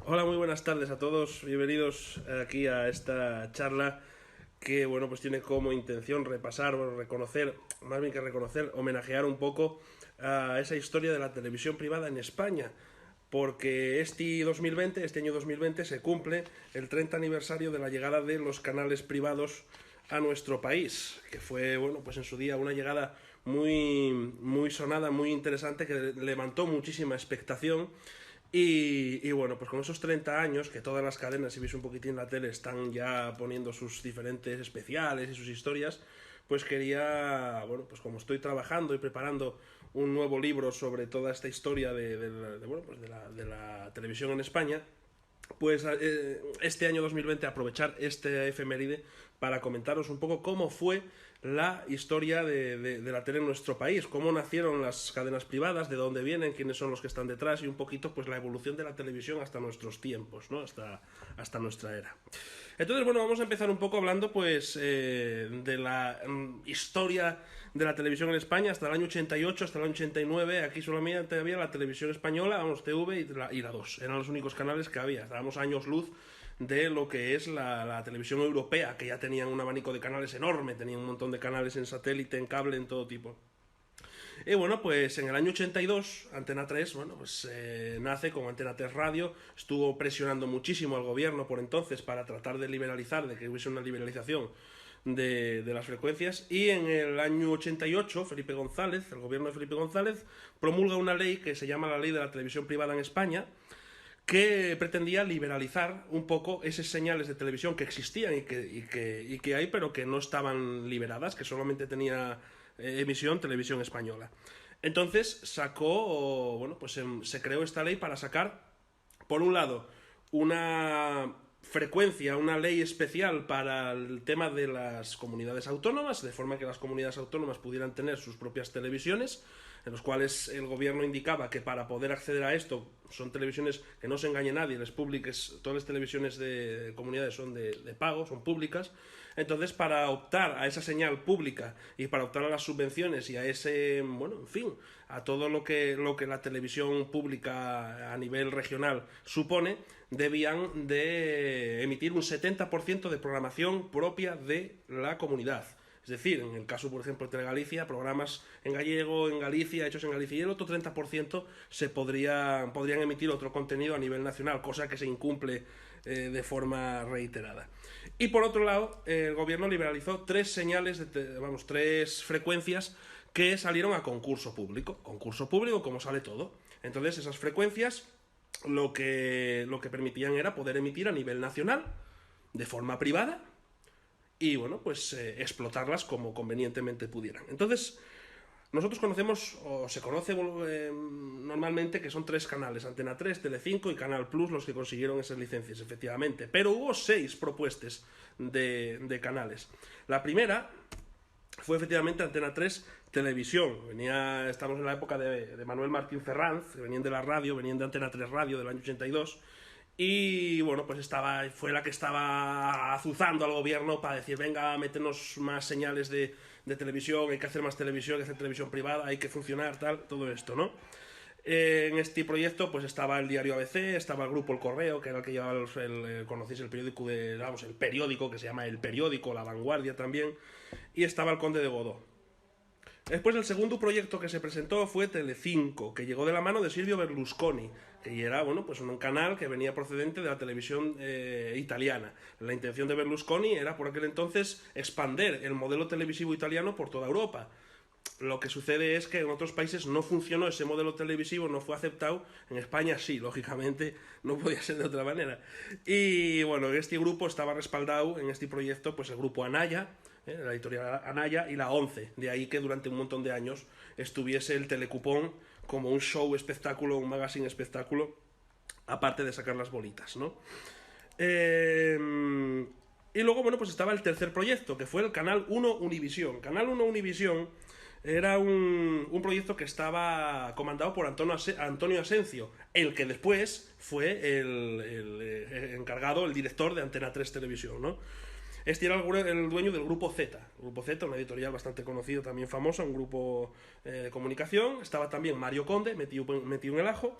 Hola, muy buenas tardes a todos. Bienvenidos aquí a esta charla que, bueno, pues tiene como intención repasar, bueno, reconocer, más bien que reconocer, homenajear un poco a esa historia de la televisión privada en España. Porque este año 2020, se cumple el 30 aniversario de la llegada de los canales privados a nuestro país, que fue, bueno, pues en su día una llegada muy sonada, muy interesante, que levantó muchísima expectación. Y bueno, pues con esos 30 años, que todas las cadenas, si veis un poquitín la tele, están ya poniendo sus diferentes especiales y sus historias, pues quería, bueno, pues como estoy trabajando y preparando un nuevo libro sobre toda esta historia bueno, pues de la televisión en España, pues este año 2020 aprovechar este efeméride para comentaros un poco cómo fue la historia de la tele en nuestro país, cómo nacieron las cadenas privadas, de dónde vienen, quiénes son los que están detrás y un poquito pues la evolución de la televisión hasta nuestros tiempos, ¿no? Hasta nuestra era. Entonces, bueno, vamos a empezar un poco hablando pues de la historia de la televisión en España hasta el año 88, hasta el año 89. Aquí solamente había la televisión española, vamos, TV y la 2. Eran los únicos canales que había. Estábamos a años luz de lo que es la televisión europea, que ya tenían un abanico de canales enorme, tenían un montón de canales en satélite, en cable, en todo tipo. Y bueno, pues en el año 82, Antena 3, bueno, pues nace con Antena 3 Radio, estuvo presionando muchísimo al gobierno por entonces para tratar de liberalizar, de que hubiese una liberalización de las frecuencias, y en el año 88 Felipe González, el gobierno de Felipe González, promulga una ley que se llama la Ley de la Televisión Privada en España, que pretendía liberalizar un poco esas señales de televisión que existían y que hay, pero que no estaban liberadas, que solamente tenía emisión televisión española. Entonces sacó, bueno, pues se creó esta ley para sacar, por un lado, una frecuencia, una ley especial para el tema de las comunidades autónomas, de forma que las comunidades autónomas pudieran tener sus propias televisiones, en los cuales el gobierno indicaba que para poder acceder a esto son televisiones que no se engañe nadie, las públicas, todas las televisiones de comunidades son de pago, son públicas. Entonces, para optar a esa señal pública y para optar a las subvenciones y a ese, bueno, en fin, a todo lo que la televisión pública a nivel regional supone, debían de emitir un 70% de programación propia de la comunidad. Es decir, en el caso, por ejemplo, de Galicia, programas en gallego, en Galicia, hechos en Galicia, y el otro 30% podrían emitir otro contenido a nivel nacional, cosa que se incumple de forma reiterada. Y por otro lado, el gobierno liberalizó tres señales, vamos, tres frecuencias que salieron a concurso público. Concurso público, como sale todo. Entonces, esas frecuencias lo que permitían era poder emitir a nivel nacional, de forma privada, y bueno, pues explotarlas como convenientemente pudieran. Entonces, nosotros conocemos, o se conoce normalmente, que son tres canales: Antena 3, Telecinco y Canal Plus, los que consiguieron esas licencias, efectivamente. Pero hubo 6 propuestas de canales. La primera fue efectivamente Antena 3 Televisión. Estamos en la época de Manuel Martín Ferranz, que venían de la radio, venían de Antena 3 Radio del año 82. Y bueno, pues fue la que estaba azuzando al gobierno para decir: venga, métenos más señales de televisión, hay que hacer más televisión, hay que hacer televisión privada, hay que funcionar, tal, todo esto, ¿no? En este proyecto pues estaba el diario ABC, estaba el grupo El Correo, que era el que llevaba conocéis el periódico vamos, el periódico que se llama El Periódico, La Vanguardia también, y estaba el Conde de Godó. Después, el segundo proyecto que se presentó fue Telecinco, que llegó de la mano de Silvio Berlusconi, que era, bueno, pues un canal que venía procedente de la televisión italiana. La intención de Berlusconi era, por aquel entonces, expander el modelo televisivo italiano por toda Europa. Lo que sucede es que en otros países no funcionó ese modelo televisivo, no fue aceptado. En España sí, lógicamente, no podía ser de otra manera. Y bueno, en este grupo estaba respaldado, en este proyecto, pues el grupo Anaya, la editorial Anaya, y la ONCE. De ahí que durante un montón de años estuviese el Telecupón como un show espectáculo, un magazine espectáculo, aparte de sacar las bolitas, ¿no? Y luego, bueno, pues estaba el tercer proyecto, que fue el Canal 1 Univisión. Canal 1 Univisión era un proyecto que estaba comandado por Antonio Asencio, el que después fue el encargado, el director de Antena 3 Televisión, ¿no? Este era el dueño del Grupo Z. Grupo Z, una editorial bastante conocido, también famosa, un grupo de comunicación. Estaba también Mario Conde, metido en el ajo.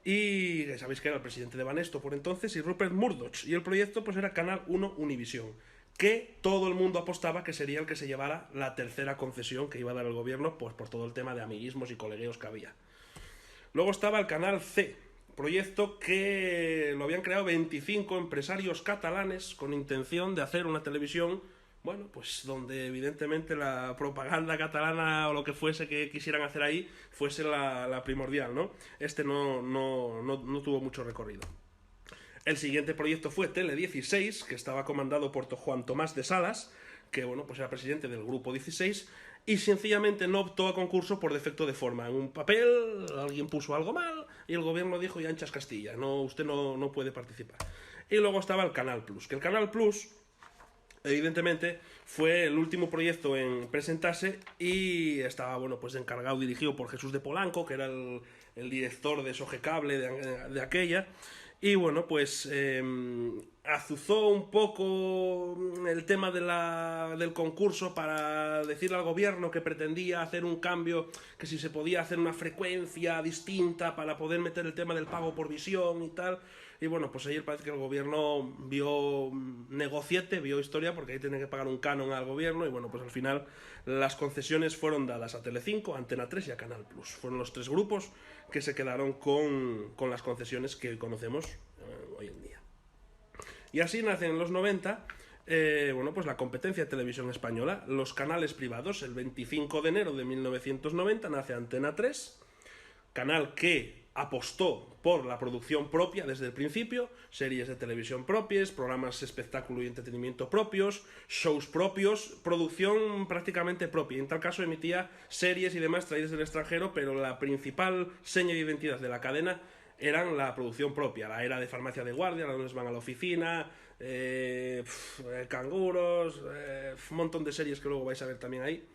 y sabéis que era el presidente de Banesto por entonces, y Rupert Murdoch, y el proyecto pues era Canal 1 Univisión, que todo el mundo apostaba que sería el que se llevara la tercera concesión que iba a dar el gobierno, pues por todo el tema de amiguismos y colegueos que había. Luego estaba el Canal C, proyecto que lo habían creado 25 empresarios catalanes con intención de hacer una televisión, bueno, pues donde evidentemente la propaganda catalana o lo que fuese que quisieran hacer ahí fuese la primordial, ¿no? Este no tuvo mucho recorrido. El siguiente proyecto fue Tele 16, que estaba comandado por Juan Tomás de Salas, que bueno, pues era presidente del Grupo 16, y sencillamente no optó a concurso por defecto de forma. En un papel alguien puso algo mal y el gobierno dijo ya anchas Castilla, usted no puede participar. Y luego estaba el Canal Plus, que el Canal Plus evidentemente fue el último proyecto en presentarse y estaba, bueno, pues encargado, dirigido por Jesús de Polanco, que era el director de SOGE Cable de aquella. Y bueno, pues azuzó un poco el tema del concurso para decirle al gobierno que pretendía hacer un cambio, que si se podía hacer una frecuencia distinta para poder meter el tema del pago por visión y tal. Y bueno, pues ahí parece que el gobierno vio negociete, vio historia, porque ahí tiene que pagar un canon al gobierno. Y bueno, pues al final las concesiones fueron dadas a Telecinco, a Antena 3 y a Canal Plus. Fueron los tres grupos que se quedaron con las concesiones que hoy conocemos hoy en día. Y así nacen en los 90, bueno, pues la competencia de televisión española, los canales privados. El 25 de enero de 1990 nace Antena 3, canal que apostó por la producción propia desde el principio, series de televisión propias, programas de espectáculo y entretenimiento propios, shows propios, producción prácticamente propia. En tal caso emitía series y demás traídas del extranjero, pero la principal seña de identidad de la cadena eran la producción propia, la era de Farmacia de Guardia, los lunes van a la oficina, Canguros, un montón de series que luego vais a ver también ahí.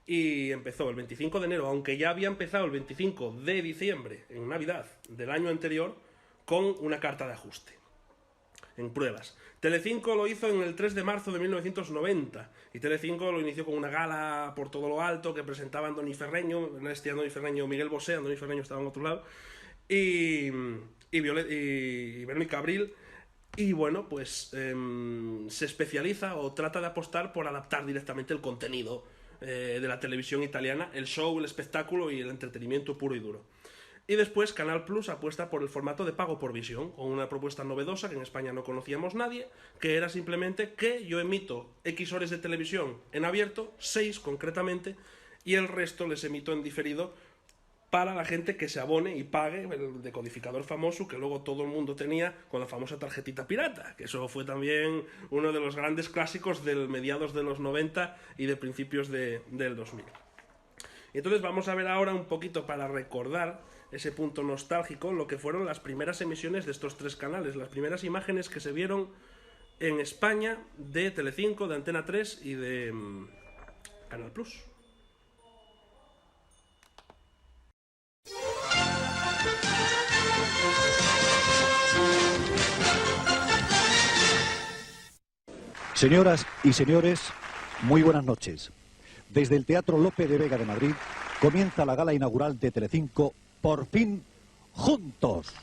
Y empezó el 25 de enero, aunque ya había empezado el 25 de diciembre, en Navidad del año anterior, con una carta de ajuste, en pruebas. Telecinco lo hizo en el 3 de marzo de 1990, y Telecinco lo inició con una gala por todo lo alto, que presentaba a Andoni Ferreño, en este Andoni Ferreño, Miguel Bosé, Andoni Ferreño estaba en otro lado, y Verónica Abril. Y bueno, pues se especializa o trata de apostar por adaptar directamente el contenido de la televisión italiana, el show, el espectáculo y el entretenimiento puro y duro. Y después Canal Plus apuesta por el formato de pago por visión, con una propuesta novedosa que en España no conocíamos nadie, que era simplemente que yo emito X horas de televisión en abierto, 6 concretamente, y el resto les emito en diferido para la gente que se abone y pague el decodificador famoso que luego todo el mundo tenía con la famosa tarjetita pirata, que eso fue también uno de los grandes clásicos del mediados de los 90 y de principios del 2000. Y entonces vamos a ver ahora un poquito, para recordar ese punto nostálgico, lo que fueron las primeras emisiones de estos tres canales, las primeras imágenes que se vieron en España de Telecinco, de Antena 3 y de Canal Plus. Señoras y señores, muy buenas noches. Desde el Teatro Lope de Vega de Madrid comienza la gala inaugural de Telecinco, Por fin juntos.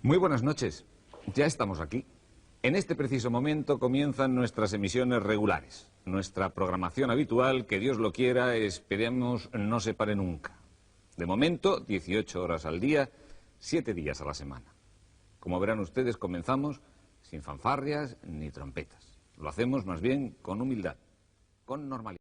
Muy buenas noches. Ya estamos aquí. En este preciso momento comienzan nuestras emisiones regulares. Nuestra programación habitual, que Dios lo quiera, esperemos no se pare nunca. De momento, 18 horas al día, 7 días a la semana. Como verán ustedes, comenzamos sin fanfarrias ni trompetas. Lo hacemos más bien con humildad, con normalidad.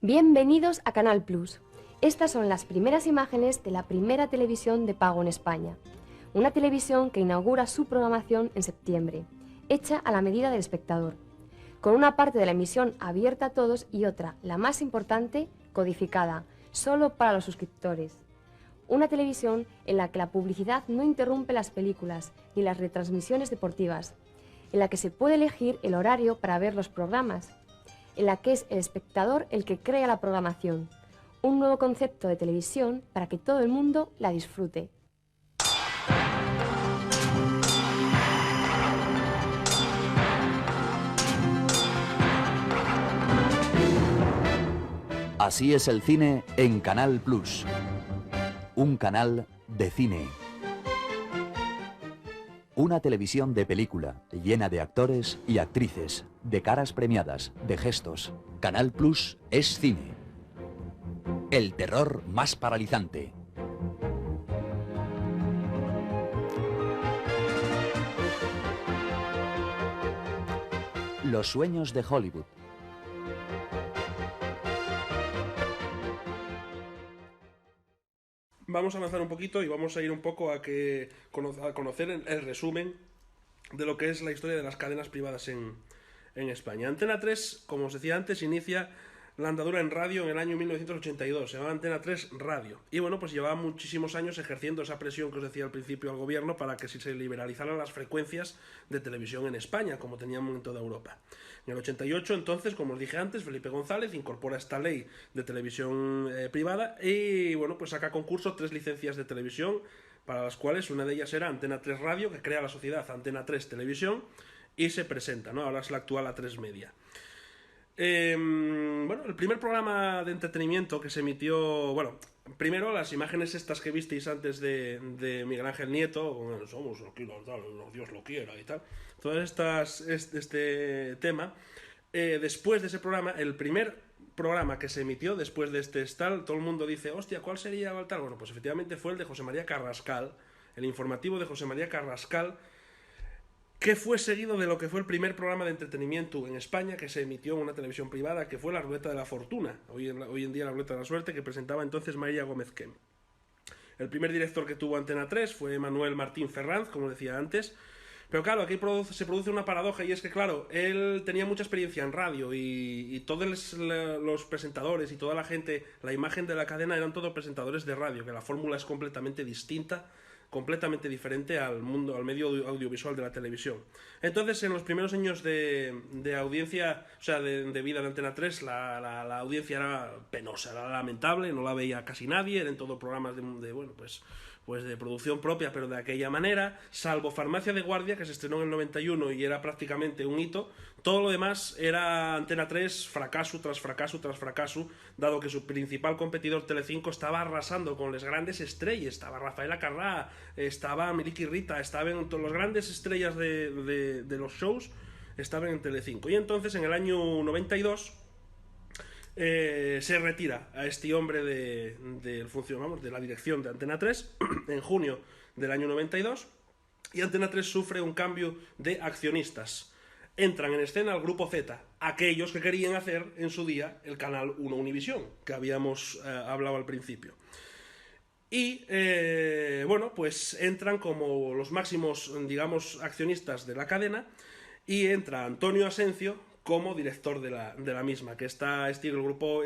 Bienvenidos a Canal Plus. Estas son las primeras imágenes de la primera televisión de pago en España. Una televisión que inaugura su programación en septiembre, hecha a la medida del espectador, con una parte de la emisión abierta a todos y otra, la más importante, codificada, solo para los suscriptores. Una televisión en la que la publicidad no interrumpe las películas ni las retransmisiones deportivas, en la que se puede elegir el horario para ver los programas, en la que es el espectador el que crea la programación. Un nuevo concepto de televisión para que todo el mundo la disfrute. Así es el cine en Canal Plus. Un canal de cine. Una televisión de película, llena de actores y actrices, de caras premiadas, de gestos. Canal Plus es cine. El terror más paralizante. Los sueños de Hollywood. Vamos a avanzar un poquito y vamos a ir un poco a conocer el resumen de lo que es la historia de las cadenas privadas en España. Antena 3, como os decía antes, inicia la andadura en radio en el año 1982, se llamaba Antena 3 Radio. Y bueno, pues llevaba muchísimos años ejerciendo esa presión que os decía al principio al gobierno para que se liberalizaran las frecuencias de televisión en España, como teníamos en toda Europa. En el 88, entonces, como os dije antes, Felipe González incorpora esta ley de televisión privada y bueno, pues saca a concurso 3 licencias de televisión, para las cuales una de ellas era Antena 3 Radio, que crea la sociedad Antena 3 Televisión, y se presenta, ¿no? Ahora es la actual A3 Media. Bueno, el primer programa de entretenimiento que se emitió, bueno, primero las imágenes estas que visteis antes de Miguel Ángel Nieto, somos aquí, Dios lo quiera y tal, todas estas, este tema, después de ese programa, el primer programa que se emitió después de este tal, todo el mundo dice, hostia, ¿cuál sería el tal? Bueno, pues efectivamente fue el de José María Carrascal, el informativo de José María Carrascal, que fue seguido de lo que fue el primer programa de entretenimiento en España que se emitió en una televisión privada, que fue La Ruleta de la Fortuna, hoy en día La Ruleta de la Suerte, que presentaba entonces María Gómez Quem. El primer director que tuvo Antena 3 fue Manuel Martín Ferranz, como decía antes, pero claro, aquí se produce una paradoja, y es que claro, él tenía mucha experiencia en radio y todos los presentadores y toda la gente, la imagen de la cadena eran todos presentadores de radio, que la fórmula es completamente distinta, completamente diferente al mundo, al medio audiovisual de la televisión. Entonces, en los primeros años de audiencia, o sea, de vida de Antena 3, la audiencia era penosa, era lamentable, no la veía casi nadie, eran todos programas de bueno, pues pues de producción propia, pero de aquella manera, salvo Farmacia de Guardia, que se estrenó en el 91 y era prácticamente un hito. Todo lo demás era Antena 3 fracaso tras fracaso tras fracaso, dado que su principal competidor Telecinco estaba arrasando con las grandes estrellas. Estaba Rafaela Carrà, estaba Miliki Rita, estaban todas las grandes estrellas de los shows, estaban en Telecinco. Y entonces en el año 92 se retira a este hombre de la dirección de Antena 3 en junio del año 92, y Antena 3 sufre un cambio de accionistas. Entran en escena el Grupo Z, aquellos que querían hacer en su día el canal 1 Univisión, que habíamos hablado al principio. Y bueno, pues entran como los máximos, digamos, accionistas de la cadena, y entra Antonio Asencio como director de la misma, que está este grupo,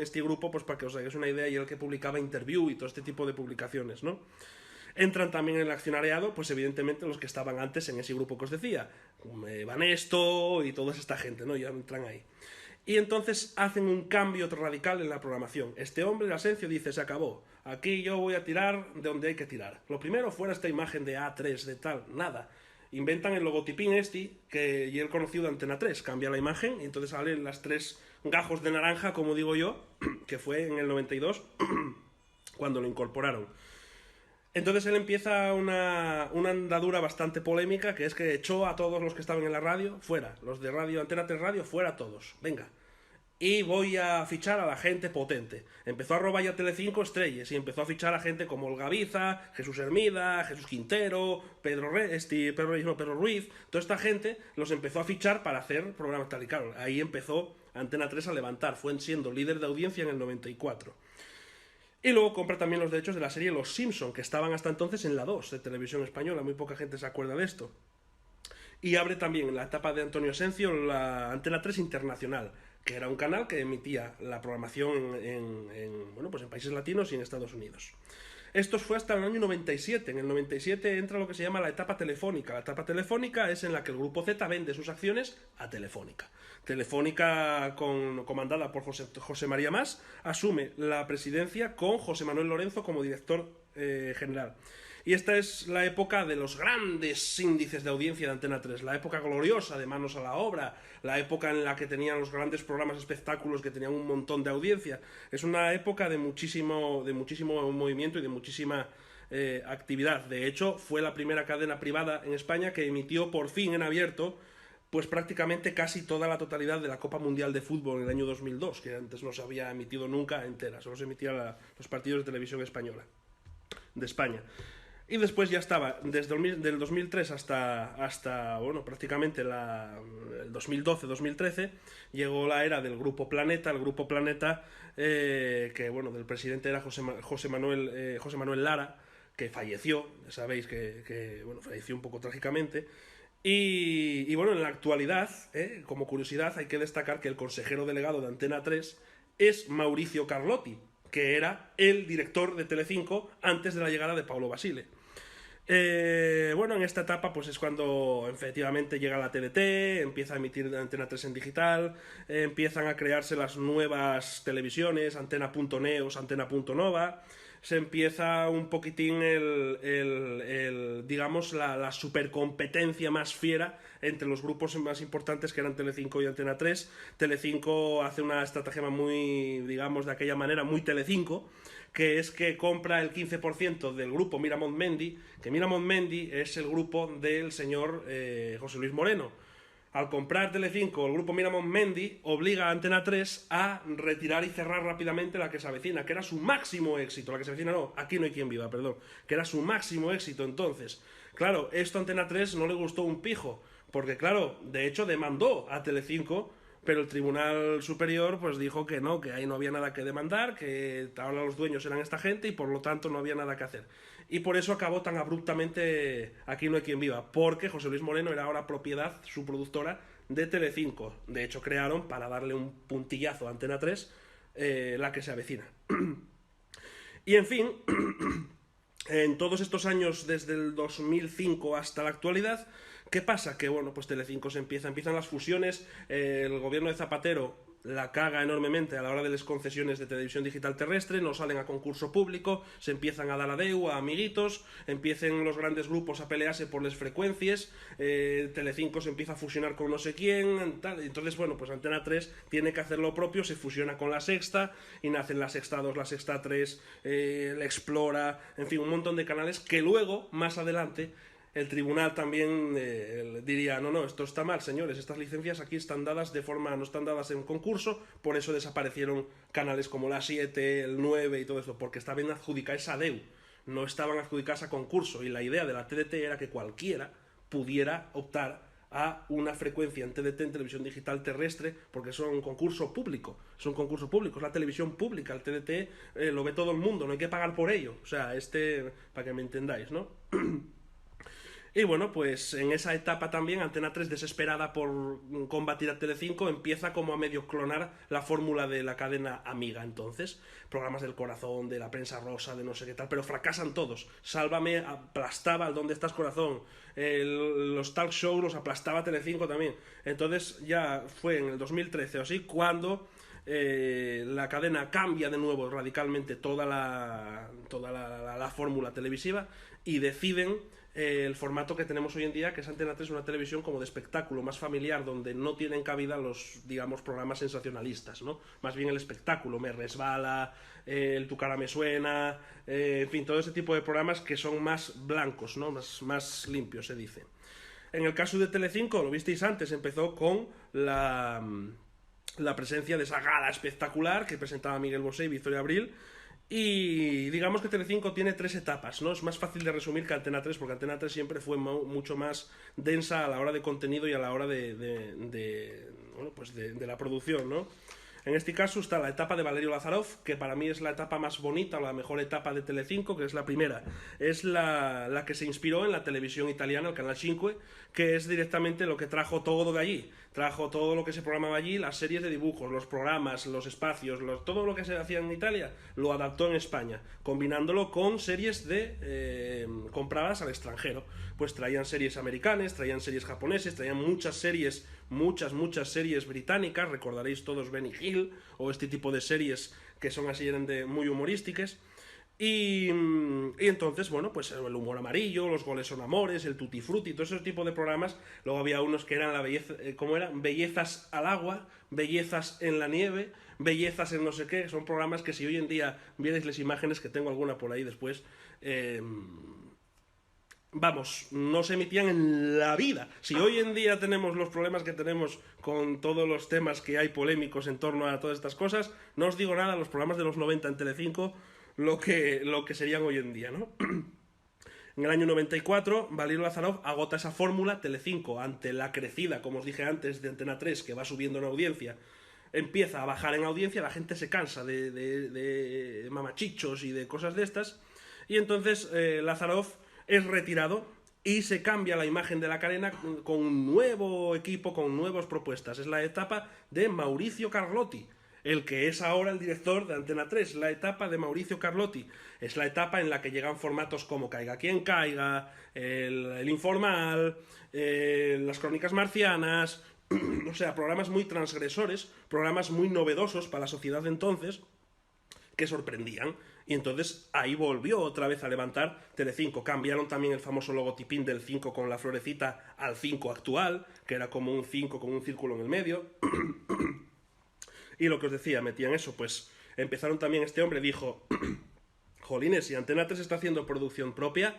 pues para que os hagáis una idea, y el que publicaba Interview y todo este tipo de publicaciones, ¿no? Entran también en el accionariado, pues evidentemente los que estaban antes en ese grupo que os decía, Banesto y toda esta gente, ¿no? Ya entran ahí. Y entonces hacen un cambio radical en la programación. Este hombre, el Asencio, dice: se acabó, aquí yo voy a tirar de donde hay que tirar. Lo primero, fuera esta imagen de A3, de tal, nada. Inventan el logotipín que ya el conocido de Antena 3, cambia la imagen y entonces salen las 3 gajos de naranja, como digo yo, que fue en el 92 cuando lo incorporaron. Entonces él empieza una andadura bastante polémica, que es que echó a todos los que estaban en la radio fuera, los de radio, Antena 3 Radio, fuera todos, venga. Y voy a fichar a la gente potente. Empezó a robar ya Telecinco estrellas y empezó a fichar a gente como Olga Biza, Jesús Hermida, Jesús Quintero, Pedro Ruiz. Toda esta gente los empezó a fichar para hacer programas tal y claro. Ahí empezó Antena 3 a levantar. Fue siendo líder de audiencia en el 94. Y luego compra también los derechos de la serie Los Simpson, que estaban hasta entonces en la 2 de Televisión Española. Muy poca gente se acuerda de esto. Y abre también, en la etapa de Antonio Asencio, la Antena 3 Internacional, que era un canal que emitía la programación en países latinos y en Estados Unidos. Esto fue hasta el año 97. En el 97 entra lo que se llama la etapa telefónica. La etapa telefónica es en la que el Grupo Z vende sus acciones a Telefónica. Telefónica, comandada por José María Mas, asume la presidencia con José Manuel Lorenzo como director general. Y esta es la época de los grandes índices de audiencia de Antena 3, la época gloriosa de Manos a la Obra, la época en la que tenían los grandes programas espectáculos que tenían un montón de audiencia. Es una época de muchísimo movimiento y de muchísima actividad. De hecho, fue la primera cadena privada en España que emitió por fin en abierto pues prácticamente casi toda la totalidad de la Copa Mundial de Fútbol en el año 2002, que antes no se había emitido nunca entera, solo se emitían los partidos de televisión española, de España. Y después ya estaba, desde el 2003 hasta prácticamente el 2012-2013, llegó la era del Grupo Planeta, el Grupo Planeta, del presidente era José Manuel Lara, que falleció, ya sabéis que falleció un poco trágicamente. Y en la actualidad, como curiosidad, hay que destacar que el consejero delegado de Antena 3 es Mauricio Carlotti, que era el director de Telecinco antes de la llegada de Paulo Basile. En esta etapa pues es cuando efectivamente llega la TDT, empieza a emitir Antena 3 en digital, empiezan a crearse las nuevas televisiones, Antena.neos, Antena.nova, se empieza un poquitín la supercompetencia más fiera entre los grupos más importantes que eran Telecinco y Antena 3. Telecinco hace una estratagema muy, digamos, de aquella manera, muy Telecinco, que es que compra el 15% del grupo Miramont Mendy, que Miramont Mendy es el grupo del señor José Luis Moreno. Al comprar Telecinco, el grupo Miramont Mendy obliga a Antena 3 a retirar y cerrar rápidamente La que se avecina, que era su máximo éxito. La que se avecina no, Aquí no hay quien viva, perdón, que era su máximo éxito entonces. Claro, esto a Antena 3 no le gustó un pijo, porque claro, de hecho demandó a Telecinco, pero el Tribunal Superior pues dijo que no, que ahí no había nada que demandar, que ahora los dueños eran esta gente y por lo tanto no había nada que hacer. Y por eso acabó tan abruptamente Aquí no hay quien viva, porque José Luis Moreno era ahora propiedad, su productora, de Telecinco. De hecho crearon, para darle un puntillazo a Antena 3, La que se avecina. Y en fin, en todos estos años, desde el 2005 hasta la actualidad, ¿qué pasa? Que pues Telecinco empiezan las fusiones, el gobierno de Zapatero la caga enormemente a la hora de las concesiones de televisión digital terrestre, no salen a concurso público, se empiezan a dar adeu a amiguitos, empiecen los grandes grupos a pelearse por las frecuencias, Telecinco se empieza a fusionar con no sé quién, tal. Entonces, bueno, pues Antena 3 tiene que hacer lo propio, se fusiona con La Sexta y nacen La Sexta 2, La Sexta 3, la Explora, en fin, un montón de canales que luego, más adelante, el tribunal también diría, no, esto está mal, señores, estas licencias aquí están dadas de forma, no están dadas en concurso, por eso desaparecieron canales como La 7, el 9 y todo eso, porque estaban adjudicadas a DEU, no estaban adjudicadas a concurso, y la idea de la TDT era que cualquiera pudiera optar a una frecuencia en TDT, en televisión digital terrestre, porque es un concurso público, es la televisión pública, el TDT lo ve todo el mundo, no hay que pagar por ello, o sea, para que me entendáis, ¿no? Y bueno, pues en esa etapa también Antena 3, desesperada por combatir a Telecinco, empieza como a medio clonar la fórmula de la cadena amiga entonces. Programas del Corazón, de La Prensa Rosa, de no sé qué tal, pero fracasan todos. Sálvame aplastaba el ¿Dónde estás, corazón? Los talk shows los aplastaba Telecinco también. Entonces ya fue en el 2013 o así cuando la cadena cambia de nuevo radicalmente toda la fórmula televisiva y deciden el formato que tenemos hoy en día, que es Antena 3, una televisión como de espectáculo, más familiar, donde no tienen cabida los, digamos, programas sensacionalistas, ¿no? Más bien el espectáculo, Me Resbala, el Tu Cara Me Suena, en fin, todo ese tipo de programas que son más blancos, ¿no? Más limpios, se dice. En el caso de Telecinco, lo visteis antes, empezó con la presencia de esa gala espectacular que presentaba Miguel Bosé y Victoria Abril. Y digamos que Telecinco tiene 3 etapas, ¿no? Es más fácil de resumir que Antena 3, porque Antena 3 siempre fue mucho más densa a la hora de contenido y a la hora de la producción, ¿no? En este caso está la etapa de Valerio Lázarov, que para mí es la etapa más bonita, la mejor etapa de Telecinco, que es la primera. Es la que se inspiró en la televisión italiana, el Canal 5, que es directamente lo que trajo todo de allí. Trajo todo lo que se programaba allí, las series de dibujos, los programas, los espacios, todo lo que se hacía en Italia, lo adaptó en España, combinándolo con series compradas al extranjero. Pues traían series americanas, traían series japoneses, traían muchas series británicas, recordaréis todos Benny Hill o este tipo de series que son así muy humorísticas. Y entonces, bueno, pues el humor amarillo, los goles son amores, el tutti frutti, todo ese tipo de programas. Luego había unos que eran bellezas al agua, bellezas en la nieve, bellezas en no sé qué. Son programas que si hoy en día vierais las imágenes, que tengo alguna por ahí después, vamos, no se emitían en la vida. Si hoy en día tenemos los problemas que tenemos con todos los temas que hay polémicos en torno a todas estas cosas, no os digo nada, los programas de los 90 en Telecinco, lo que serían hoy en día, ¿no? En el año 94, Valerio Lázarov agota esa fórmula. Telecinco, ante la crecida, como os dije antes, de Antena 3, que va subiendo en audiencia, empieza a bajar en audiencia, la gente se cansa de mamachichos y de cosas de estas, y entonces Lázarov es retirado y se cambia la imagen de la cadena con un nuevo equipo, con nuevas propuestas. Es la etapa de Mauricio Carlotti, el que es ahora el director de Antena 3, la etapa de Mauricio Carlotti. Es la etapa en la que llegan formatos como Caiga quien caiga, el Informal, las Crónicas Marcianas, o sea, programas muy transgresores, programas muy novedosos para la sociedad de entonces, que sorprendían. Y entonces ahí volvió otra vez a levantar Telecinco. Cambiaron también el famoso logotipín del 5 con la florecita al 5 actual, que era como un 5 con un círculo en el medio. Y lo que os decía, metían eso, pues empezaron también, este hombre dijo, jolines, si Antena 3 está haciendo producción propia,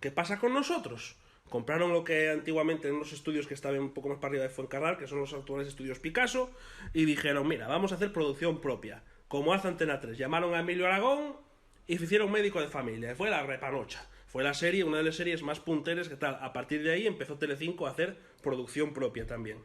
¿qué pasa con nosotros? Compraron lo que antiguamente en unos estudios que estaban un poco más para arriba de Fuencarral, que son los actuales estudios Picasso, y dijeron, mira, vamos a hacer producción propia, como hace Antena 3. Llamaron a Emilio Aragón y hicieron Médico de Familia, y fue la repanocha. Fue la serie, una de las series más punteras que tal. A partir de ahí empezó Telecinco a hacer producción propia también.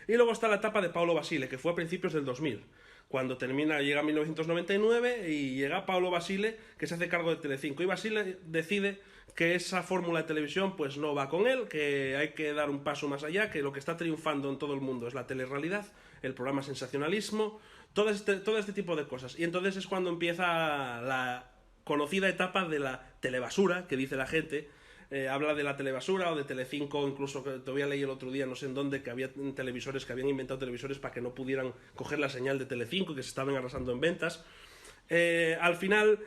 Y luego está la etapa de Paolo Basile, que fue a principios del 2000, cuando llega 1999 y llega Paolo Basile, que se hace cargo de Telecinco. Y Basile decide que esa fórmula de televisión pues no va con él, que hay que dar un paso más allá, que lo que está triunfando en todo el mundo es la telerrealidad, el programa sensacionalismo, todo este tipo de cosas. Y entonces es cuando empieza la conocida etapa de la telebasura, que dice la gente, habla de la telebasura o de Telecinco, incluso que todavía leí el otro día, no sé en dónde, que había televisores que habían inventado televisores para que no pudieran coger la señal de Telecinco y que se estaban arrasando en ventas. Al final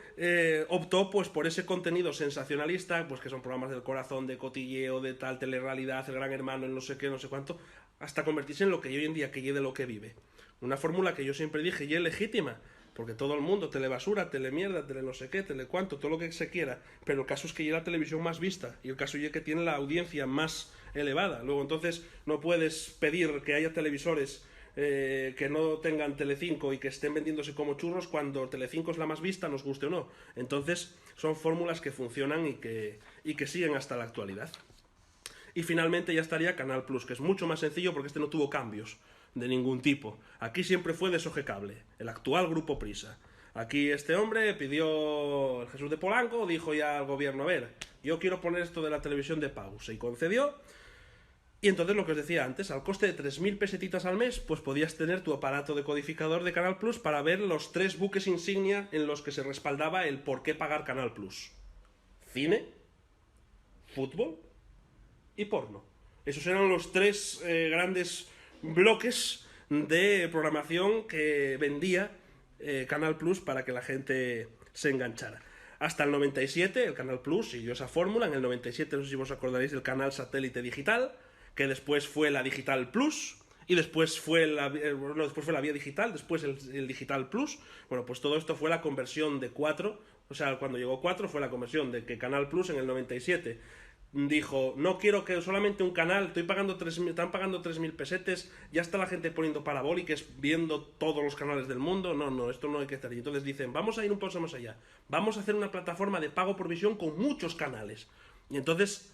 optó pues por ese contenido sensacionalista, pues que son programas del corazón, de cotilleo, de tal, telerrealidad, el Gran Hermano, el no sé qué, no sé cuánto, hasta convertirse en lo que hoy en día, que de lo que vive. Una fórmula que yo siempre dije y es legítima, porque todo el mundo, telebasura, telemierda, tele no sé qué, tele cuánto, todo lo que se quiera, pero el caso es que ya la televisión más vista, y el caso es que tiene la audiencia más elevada. Luego entonces no puedes pedir que haya televisores que no tengan Telecinco y que estén vendiéndose como churros cuando Telecinco es la más vista, nos guste o no. Entonces son fórmulas que funcionan y que siguen hasta la actualidad. Y finalmente ya estaría Canal Plus, que es mucho más sencillo porque este no tuvo cambios de ningún tipo. Aquí siempre fue de Soge Cable, el actual Grupo Prisa. Aquí este hombre pidió, el Jesús de Polanco, dijo ya al gobierno, a ver, yo quiero poner esto de la televisión de pago. Se concedió. Y entonces lo que os decía antes, al coste de 3.000 pesetitas al mes, pues podías tener tu aparato decodificador de Canal Plus para ver los 3 buques insignia en los que se respaldaba el por qué pagar Canal Plus. Cine, fútbol y porno. Esos eran los 3 grandes bloques de programación que vendía Canal Plus para que la gente se enganchara. Hasta el 97 el Canal Plus siguió esa fórmula. En el 97, no sé si vos acordaréis del canal satélite digital, que después fue la Digital Plus, y después fue la Vía Digital, después el Digital Plus. Bueno, pues todo esto fue la conversión de 4, o sea, cuando llegó 4 fue la conversión de que Canal Plus en el 97 dijo, no quiero que solamente un canal, están pagando 3.000 pesetes, ya está la gente poniendo parabólicas, viendo todos los canales del mundo, no, esto no hay que estar. Y entonces dicen, vamos a ir un paso más allá, vamos a hacer una plataforma de pago por visión con muchos canales. Y entonces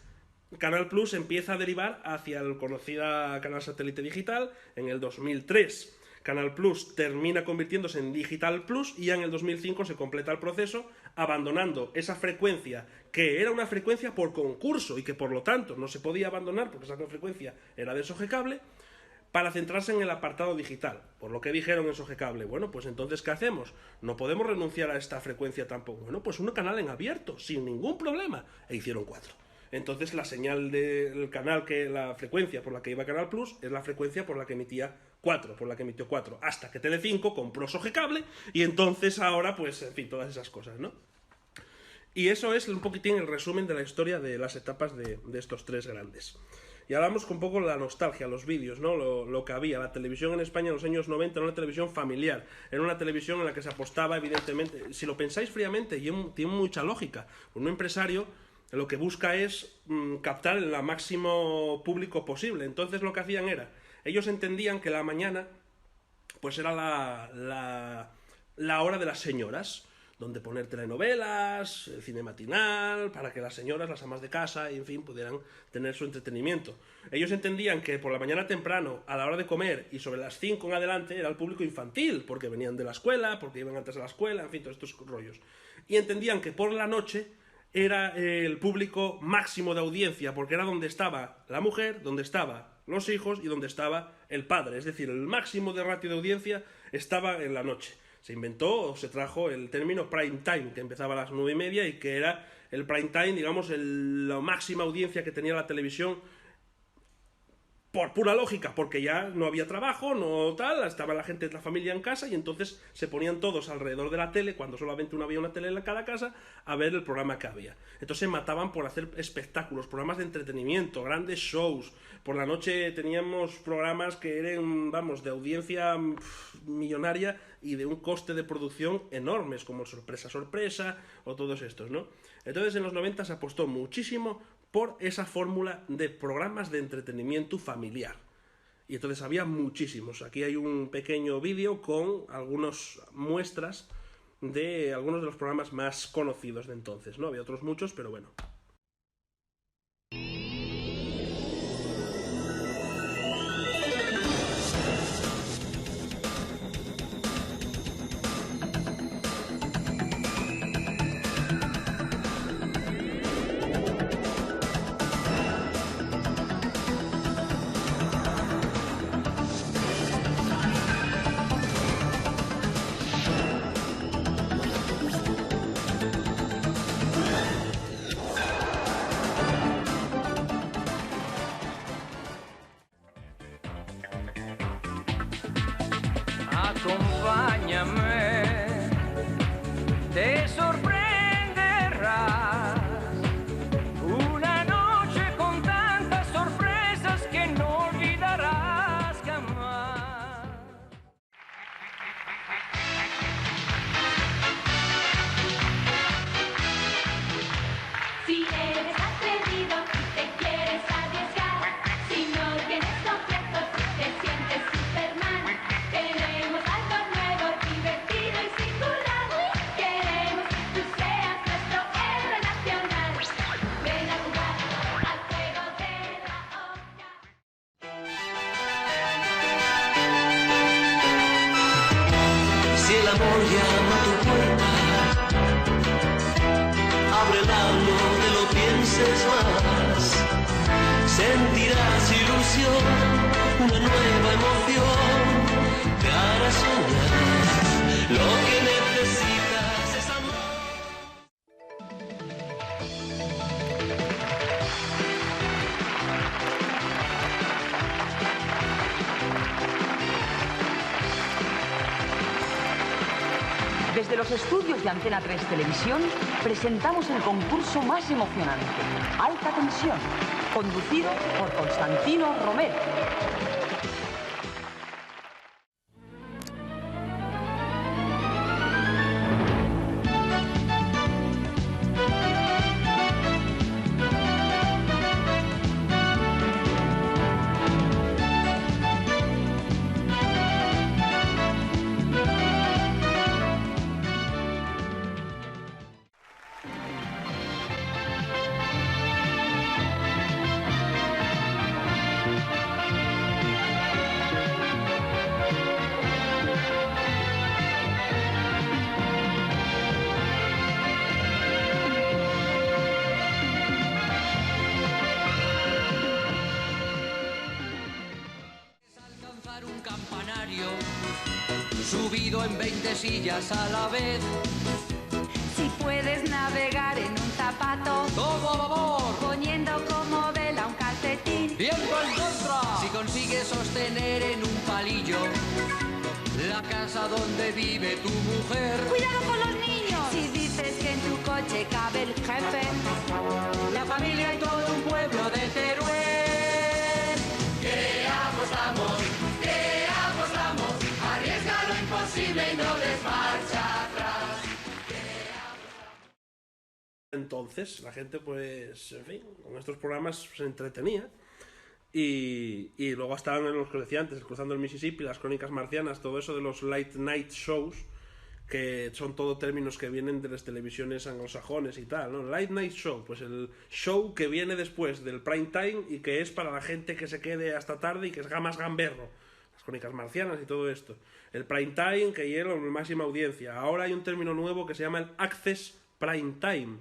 Canal Plus empieza a derivar hacia el conocido canal satélite digital. En el 2003 Canal Plus termina convirtiéndose en Digital Plus y ya en el 2005 se completa el proceso, abandonando esa frecuencia que era una frecuencia por concurso y que por lo tanto no se podía abandonar porque esa frecuencia era de Soge Cable, para centrarse en el apartado digital. Por lo que dijeron en Soge Cable, bueno, pues entonces ¿qué hacemos? No podemos renunciar a esta frecuencia tampoco. Bueno, pues un canal en abierto, sin ningún problema. E hicieron 4. Entonces la señal del canal, la frecuencia por la que iba Canal Plus, es la frecuencia por la que emitía 4, por la que emitió 4, hasta que Telecinco compró Soge Cable, y entonces ahora, pues, en fin, todas esas cosas, ¿no? Y eso es un poquitín el resumen de la historia de las etapas de estos 3 grandes. Y ahora vamos con un poco la nostalgia, los vídeos, ¿no? Lo que había. La televisión en España en los años 90 era una televisión familiar, era una televisión en la que se apostaba, evidentemente, si lo pensáis fríamente, y tiene mucha lógica, un empresario lo que busca es captar el máximo público posible. Entonces lo que hacían era, ellos entendían que la mañana pues era la hora de las señoras, donde poner telenovelas, el cine matinal, para que las señoras, las amas de casa, y en fin, pudieran tener su entretenimiento. Ellos entendían que por la mañana temprano, a la hora de comer, y sobre las 5 en adelante, era el público infantil, porque venían de la escuela, porque iban antes a la escuela, en fin, todos estos rollos. Y entendían que por la noche era el público máximo de audiencia, porque era donde estaba la mujer, donde estaban los hijos y donde estaba el padre. Es decir, el máximo de ratio de audiencia estaba en la noche. Se inventó o se trajo el término prime time, que empezaba a las 9:30 y que era el prime time, digamos, la máxima audiencia que tenía la televisión, por pura lógica, porque ya no había trabajo, no tal, estaba la gente de la familia en casa y entonces se ponían todos alrededor de la tele, cuando solamente había una tele en cada casa, a ver el programa que había. Entonces se mataban por hacer espectáculos, programas de entretenimiento, grandes shows. Por la noche teníamos programas que eran, vamos, de audiencia millonaria y de un coste de producción enormes, como Sorpresa, Sorpresa o todos estos, ¿no? Entonces en los 90 se apostó muchísimo por esa fórmula de programas de entretenimiento familiar. Y entonces había muchísimos. Aquí hay un pequeño vídeo con algunas muestras de algunos de los programas más conocidos de entonces, ¿no? Había otros muchos, pero bueno. Acompáñame, te sorprenderás. Una noche con tantas sorpresas que no olvidarás jamás. Si eres atrevido y te quieres arriesgar, si no tienes complejos y te sientes Superman, tenemos algo nuevo, divertido y singular. Queremos que tú seas nuestro héroe nacional. Ven a jugar al juego de la oca. Si el amor llama a tu puerta, ábrela, no te lo pienses más. Sentirás ilusión, una nueva emoción, te hará soñar. Lo que necesitas es amor. Desde los estudios de Antena 3 Televisión presentamos el concurso más emocionante, Alta Tensión, conducido por Constantino Romero. Alcanzar un campanario subido en 20 sillas a la vez. Si puedes navegar en un zapato, ¡Todo a babor! poniendo como vela un calcetín. ¡Tiempo en contra! Si consigues sostener en un palillo la casa donde vive tu mujer. ¡Cuidado con los niños! Si dices que en tu coche cabe el jefe, La familia y todo un pueblo de Teruel. Que apostamos, arriesga lo imposible y no des marcha atrás. Entonces la gente, pues, en fin, con estos programas se entretenía. Y luego estaban en los que decía antes, el Cruzando el Mississippi, las Crónicas Marcianas, todo eso de los late night shows, que son todo términos que vienen de las televisiones anglosajones y tal, ¿no? Late night show, pues el show que viene después del prime time y que es para la gente que se quede hasta tarde y que es más gamberro. Las Crónicas Marcianas y todo esto. El prime time, que llega a la máxima audiencia. Ahora hay un término nuevo que se llama el access prime time,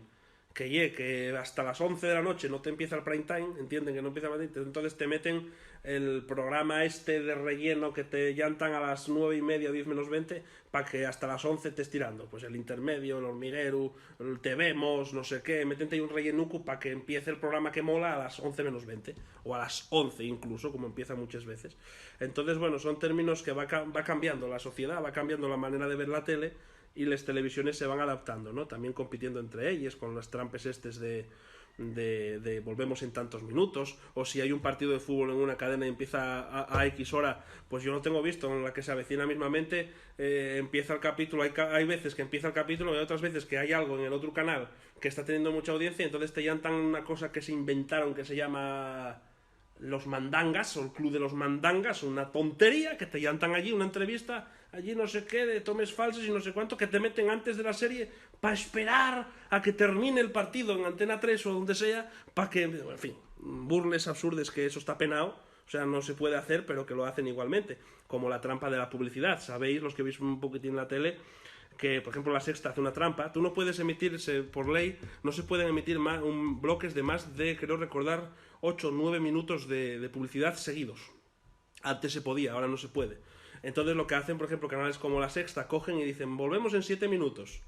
que hasta las 11 de la noche no te empieza el prime time, entienden que no empieza el prime time, entonces te meten el programa este de relleno que te llantan a las 9:30, 10 menos 20, para que hasta las 11 estés tirando, pues el intermedio, el hormiguero, el Te Vemos, no sé qué, meten ahí un rellenuco para que empiece el programa que mola a las 11 menos 20, o a las 11 incluso, como empieza muchas veces. Entonces, bueno, son términos que va cambiando la sociedad, va cambiando la manera de ver la tele, y las televisiones se van adaptando, ¿no? También compitiendo entre ellas con las trampes estes de volvemos en tantos minutos, o si hay un partido de fútbol en una cadena y empieza a X hora, pues yo lo tengo visto, en la que se avecina mismamente, empieza el capítulo, hay veces que empieza el capítulo y otras veces que hay algo en el otro canal que está teniendo mucha audiencia, y entonces te llantan una cosa que se inventaron que se llama Los Mandangas, o el Club de los Mandangas, una tontería que te llantan allí, una entrevista allí no sé qué, de tomes falsos y no sé cuánto, que te meten antes de la serie para esperar a que termine el partido en Antena 3 o donde sea, para que, en fin, burles absurdes, que eso está penado, o sea, no se puede hacer, pero que lo hacen igualmente, como la trampa de la publicidad. Sabéis, los que veis un poquitín la tele, que por ejemplo La Sexta hace una trampa. Tú no puedes emitirse, por ley, no se pueden emitir bloques de más de, creo recordar, 8 o 9 minutos de publicidad seguidos. Antes se podía, ahora no se puede. Entonces lo que hacen, por ejemplo, canales como La Sexta, cogen y dicen, volvemos en 7 minutos.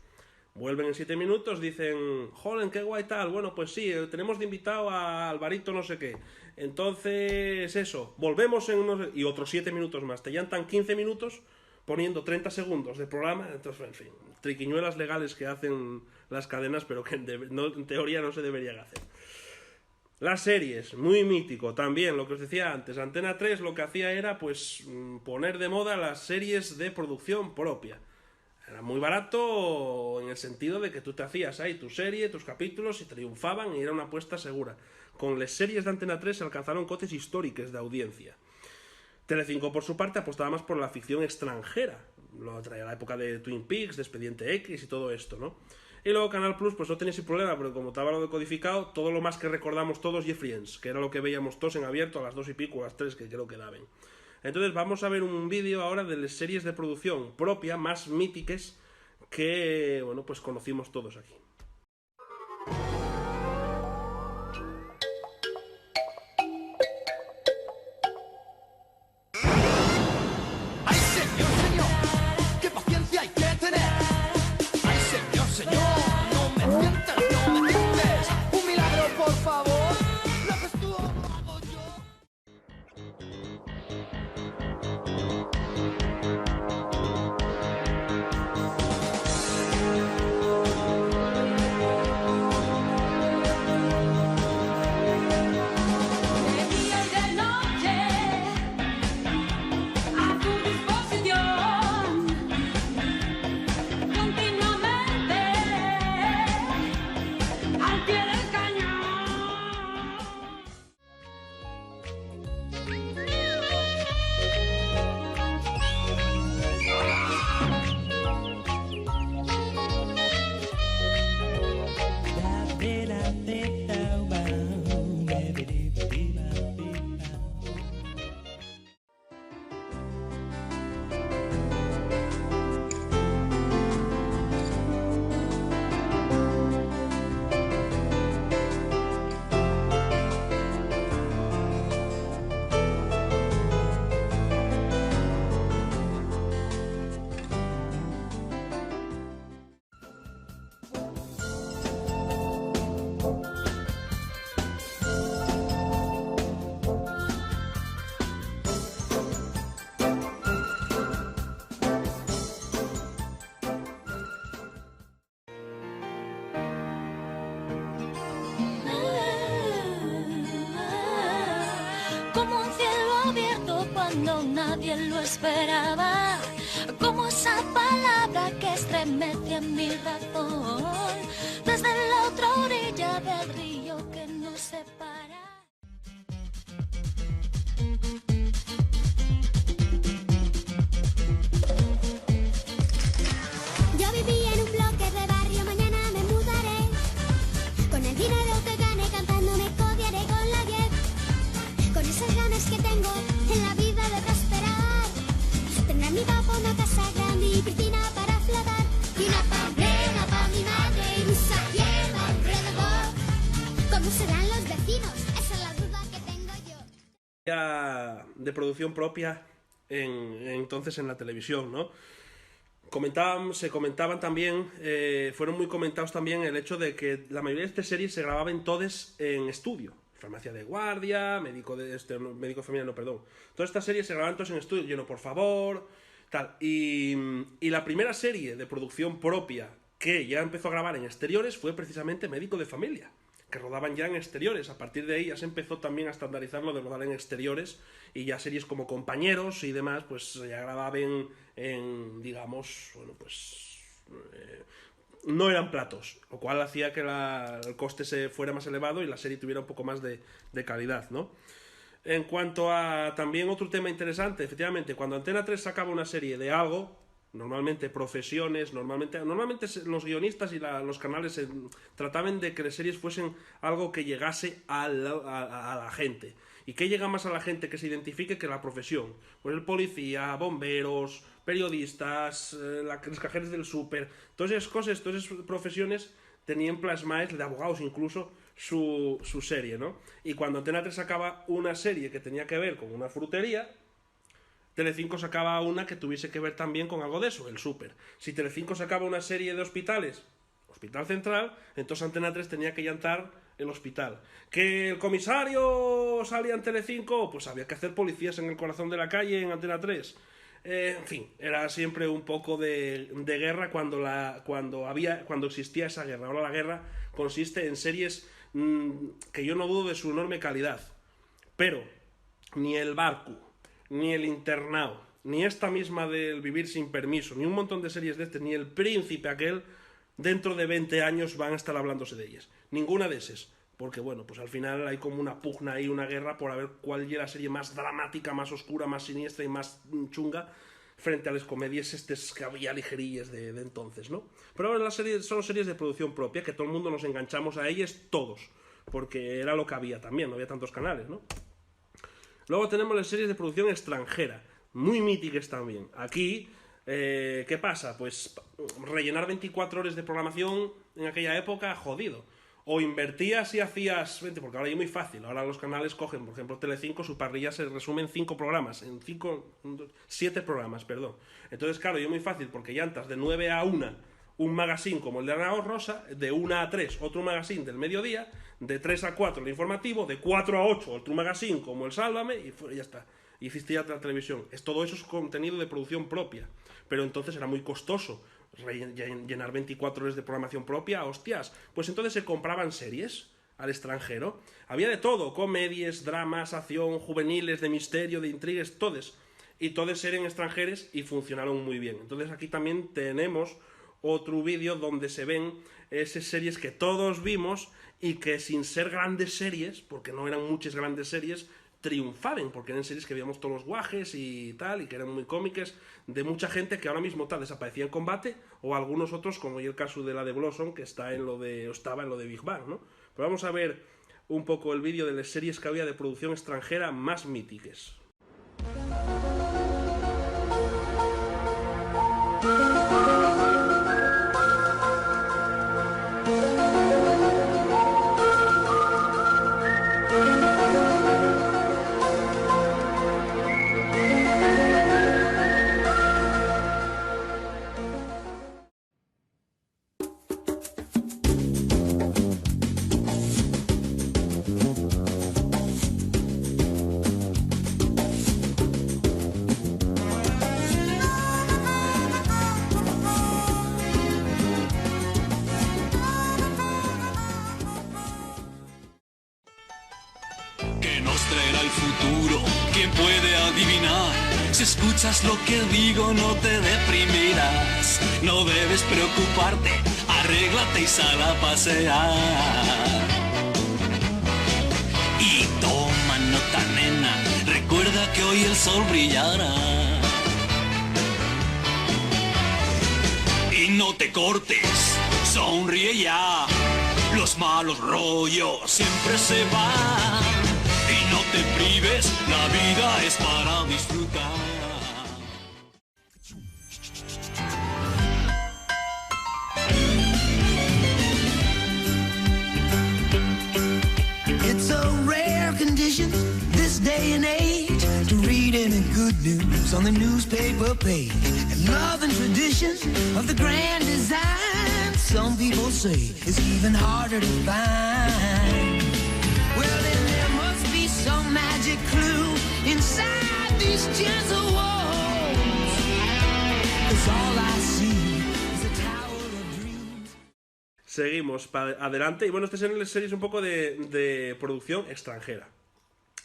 Vuelven en 7 minutos, dicen, joder, qué guay tal, bueno, pues sí, tenemos de invitado a Alvarito no sé qué. Entonces, eso, volvemos en y otros 7 minutos más. Te llantan 15 minutos poniendo 30 segundos de programa. Entonces, en fin, triquiñuelas legales que hacen las cadenas, pero que en teoría no se deberían hacer. Las series, muy mítico también, lo que os decía antes. Antena 3 lo que hacía era pues poner de moda las series de producción propia. Era muy barato en el sentido de que tú te hacías ahí tu serie, tus capítulos y triunfaban y era una apuesta segura. Con las series de Antena 3 se alcanzaron cotes históricos de audiencia. Telecinco, por su parte, apostaba más por la ficción extranjera. Lo traía la época de Twin Peaks, de Expediente X y todo esto, ¿no? Y luego Canal Plus, pues no tenía ese problema, porque como estaba lo decodificado, todo lo más que recordamos todos y Friends, que era lo que veíamos todos en abierto a las 2 y pico, a las 3, que creo que daban. Entonces vamos a ver un vídeo ahora de las series de producción propia más míticas que, bueno, pues conocimos todos aquí. ¡Ay, señor, señor! ¡Qué paciencia hay que tener! ¡Ay, señor, señor! ¡No me mientas, no me mientes! ¡Un milagro, por favor! ¡Lo haces tú o lo hago yo! De día y de noche, a tu disposición, continuamente, al pie del cañón. Como un cielo abierto cuando nadie lo esperaba, como esa palabra que estremece en mi razón, desde la otra orilla del río que nos separa. Yo viví en un bloque de barrio, mañana me mudaré. Con el dinero que gane cantando me codearé con la 10. Con esas ganas que tengo en la vida de prosperar. Tendré mi papá una casa grande y piscina para flotar. Y una pamplena para mi madre y un saquero alrededor. ¿Cómo serán los vecinos? Esa es la duda que tengo yo. Ya de producción propia entonces en la televisión, ¿no? Se comentaban también, fueron muy comentados también el hecho de que la mayoría de estas series se grababan todas en estudio. Farmacia de guardia, médico de familia, no, perdón. Todas estas series se grababan todas en estudio, lleno por favor, tal. Y la primera serie de producción propia que ya empezó a grabar en exteriores fue precisamente Médico de Familia, que rodaban ya en exteriores. A partir de ahí ya se empezó también a estandarizar lo de rodar en exteriores, y ya series como Compañeros y demás, pues ya grababan en digamos, bueno, pues no eran platos, lo cual hacía que el coste se fuera más elevado y la serie tuviera un poco más de calidad, ¿no? En cuanto a también otro tema interesante, efectivamente, cuando Antena 3 sacaba una serie de algo, normalmente profesiones, normalmente los guionistas y los canales trataban de que las series fuesen algo que llegase a la gente. ¿Y qué llega más a la gente que se identifique que la profesión? Pues el policía, bomberos, periodistas, los cajeros del súper, todas esas cosas, todas esas profesiones tenían plasmadas, de abogados incluso, su serie, ¿no? Y cuando Antena 3 sacaba una serie que tenía que ver con una frutería, Telecinco sacaba una que tuviese que ver también con algo de eso, el súper. Si Telecinco sacaba una serie de hospitales, Hospital Central, entonces Antena 3 tenía que llantar el hospital. ¿Que el comisario salía en Telecinco? Pues había que hacer Policías en el corazón de la calle en Antena 3. En fin, era siempre un poco de guerra cuando existía esa guerra. Ahora la guerra consiste en series que yo no dudo de su enorme calidad, pero ni El Barcu, ni El Internado, ni esta misma del Vivir sin permiso, ni un montón de series de ni El Príncipe aquel, dentro de 20 años van a estar hablándose de ellas. Ninguna de esas. Porque bueno, pues al final hay como una pugna ahí, una guerra por a ver cuál es la serie más dramática, más oscura, más siniestra y más chunga frente a las comedias que había ligerillas de entonces, ¿no? Pero ahora las series son series de producción propia, que todo el mundo nos enganchamos a ellas todos, porque era lo que había también, no había tantos canales, ¿no? Luego tenemos las series de producción extranjera, muy míticas también. Aquí, ¿qué pasa? Pues rellenar 24 horas de programación en aquella época, jodido. O invertías y hacías 20, porque ahora es muy fácil. Ahora los canales cogen, por ejemplo, Telecinco, su parrilla se resume en 5 programas, 7 programas, perdón. Entonces, claro, es muy fácil, porque llantas de 9 a 1, un magazine como el de Ana Rosa, de 1 a 3, otro magazine del mediodía, de 3 a 4 el informativo, de 4 a 8 otro magazine como el Sálvame, y ya está. Y hiciste ya la televisión. Todo eso es contenido de producción propia. Pero entonces era muy costoso llenar 24 horas de programación propia, hostias. Pues entonces se compraban series al extranjero. Había de todo, comedias, dramas, acción, juveniles, de misterio, de intrigas, todas. Y todas eran extranjeras y funcionaron muy bien. Entonces aquí también tenemos otro vídeo donde se ven esas series que todos vimos y que sin ser grandes series, porque no eran muchas grandes series, triunfaban, porque eran series que veíamos todos los guajes y tal, y que eran muy cómicas, de mucha gente que ahora mismo desaparecía en combate, o algunos otros, como el caso de la de Blossom, que estaba en lo de Big Bang, ¿no? Pero vamos a ver un poco el vídeo de las series que había de producción extranjera más míticas. Escuchas lo que digo, no te deprimirás. No debes preocuparte, arréglate y sal a pasear. Y toma nota, nena, recuerda que hoy el sol brillará. Y no te cortes, sonríe ya. Los malos rollos siempre se van. Y no te prives, la vida es para disfrutar. Day and age to read any good news on the newspaper page, and love and tradition of the grand design. Some people say it's even harder to find. Well, then there must be some magic clue inside these gentle walls, 'cause all I see is a tower of dreams. Seguimos para adelante, y bueno, estas son las series un poco de producción extranjera.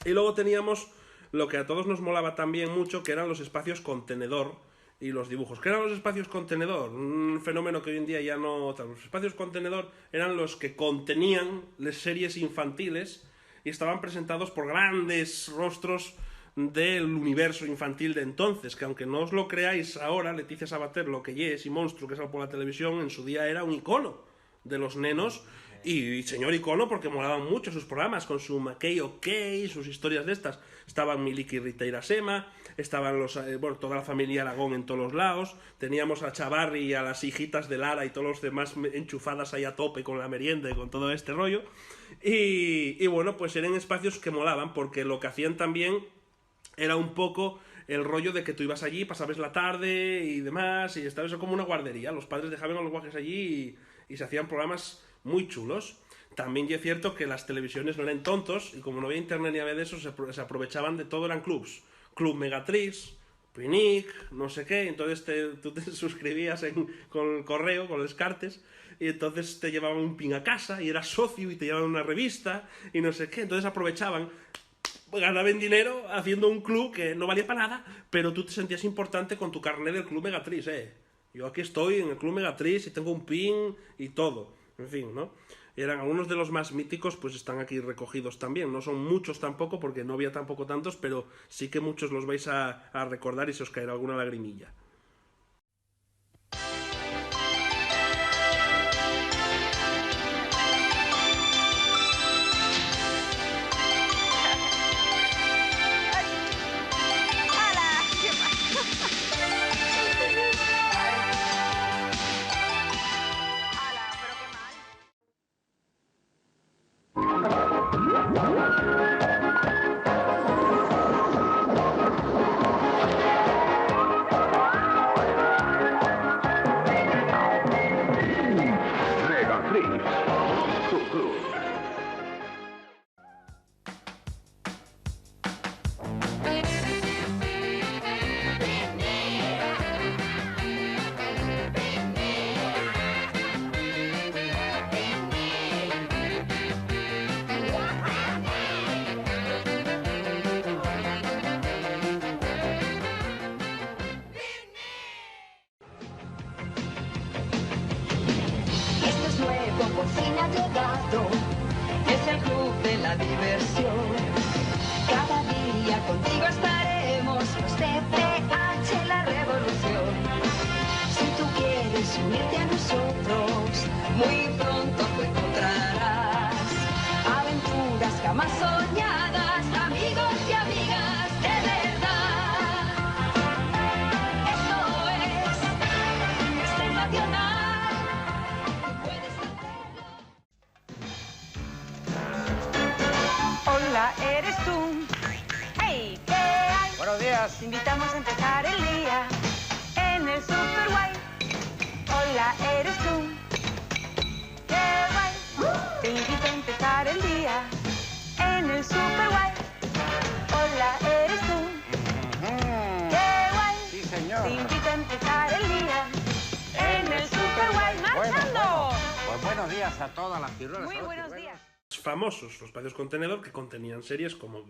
Y luego teníamos lo que a todos nos molaba también mucho, que eran los espacios contenedor y los dibujos. ¿Qué eran los espacios contenedor? Un fenómeno que hoy en día ya no... Los espacios contenedor eran los que contenían las series infantiles y estaban presentados por grandes rostros del universo infantil de entonces, que aunque no os lo creáis ahora, Leticia Sabater, lo que es y Monstruo, que sale por la televisión, en su día era un icono de los nenos. Y señor icono, porque molaban mucho sus programas, con su Mackay OK, sus historias de estas. Estaban Miliki, Rita y Irasema, estaban toda la familia Aragón en todos los lados, teníamos a Chavarri y a las hijitas de Lara y todos los demás enchufadas ahí a tope con la merienda y con todo este rollo. Y bueno, pues eran espacios que molaban, porque lo que hacían también era un poco el rollo de que tú ibas allí, pasabas la tarde y demás, y estabas como una guardería. Los padres dejaban a los guajes allí y se hacían programas muy chulos. También es cierto que las televisiones no eran tontos, y como no había internet ni había de eso, se aprovechaban de todo. Eran clubs. Club Megatrix, Pinic, no sé qué, entonces tú te suscribías con el correo, con los cartes, y entonces te llevaban un pin a casa, y eras socio, y te llevaban una revista, y no sé qué, entonces aprovechaban, ganaban dinero haciendo un club que no valía para nada, pero tú te sentías importante con tu carnet del Club Megatriz, Yo aquí estoy en el Club Megatriz y tengo un pin y todo, en fin, ¿no? Eran algunos de los más míticos, pues están aquí recogidos también. No son muchos tampoco, porque no había tampoco tantos, pero sí que muchos los vais a recordar y se os caerá alguna lagrimilla. Es el club de la diversión. Cada día contigo estaremos, los TPH, la revolución. Si tú quieres unirte a nosotros, muy pronto tú encontrarás aventuras jamás soñadas, amigos y amigas de verdad. Esto es sensacional. Hola, eres tú. ¡Hey! ¿Qué hay? Buenos días. Te invitamos a empezar el día en el Super Guay. Hola, eres tú. ¡Qué guay! Te invito a empezar el día en el Super Guay. Hola, eres tú. ¡Qué guay! Sí, señor. Te invito a empezar el día en el Super Guay. ¡Marchando! Pues buenos días a todas las ciruelas. Muy buenos días. Famosos, los espacios contenedor, que contenían series como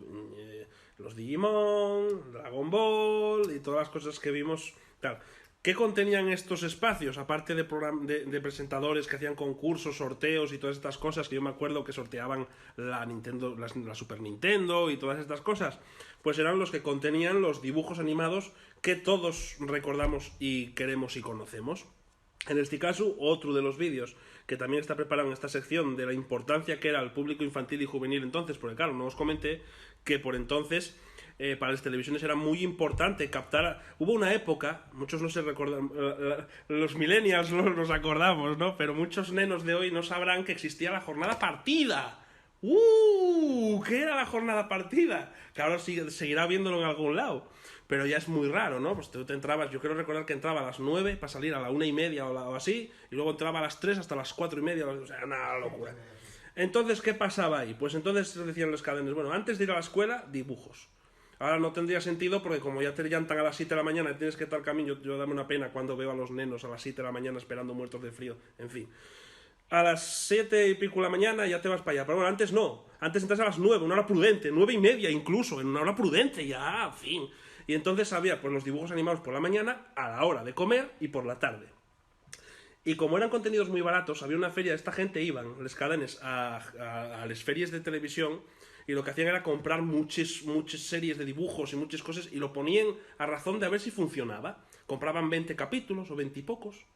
los Digimon, Dragon Ball y todas las cosas que vimos. Claro, ¿qué contenían estos espacios? Aparte de presentadores que hacían concursos, sorteos y todas estas cosas, que yo me acuerdo que sorteaban la Nintendo, la Super Nintendo y todas estas cosas, pues eran los que contenían los dibujos animados que todos recordamos y queremos y conocemos. En este caso, otro de los vídeos que también está preparado en esta sección de la importancia que era el público infantil y juvenil entonces, porque claro, no os comenté que por entonces para las televisiones era muy importante captar. Hubo una época, muchos no se recuerdan, los millennials nos acordamos, ¿no? Pero muchos nenos de hoy no sabrán que existía la jornada partida. ¿Qué era la jornada partida? Que ahora seguirá viéndolo en algún lado, pero ya es muy raro, ¿no? Pues tú te entrabas, yo quiero recordar que entraba a las 9 para salir a la 1:30 o así, y luego entraba a las 3 hasta las 4:30, o sea, una locura. Entonces, ¿qué pasaba ahí? Pues entonces decían los cadenes, bueno, antes de ir a la escuela, dibujos. Ahora no tendría sentido porque como ya te llantan a las 7 de la mañana y tienes que estar camino, yo dame una pena cuando veo a los nenos a las 7 de la mañana esperando muertos de frío, en fin. A las 7 y pico de la mañana ya te vas para allá. Pero bueno, antes no. Antes entras a las 9, una hora prudente, 9:30 incluso, en una hora prudente ya, en fin. Y entonces había pues los dibujos animados por la mañana, a la hora de comer y por la tarde. Y como eran contenidos muy baratos, había una feria, esta gente iban, les cadenes, a las ferias de televisión, y lo que hacían era comprar muchas series de dibujos y muchas cosas, y lo ponían a razón de a ver si funcionaba. Compraban 20 capítulos o 20 y pocos,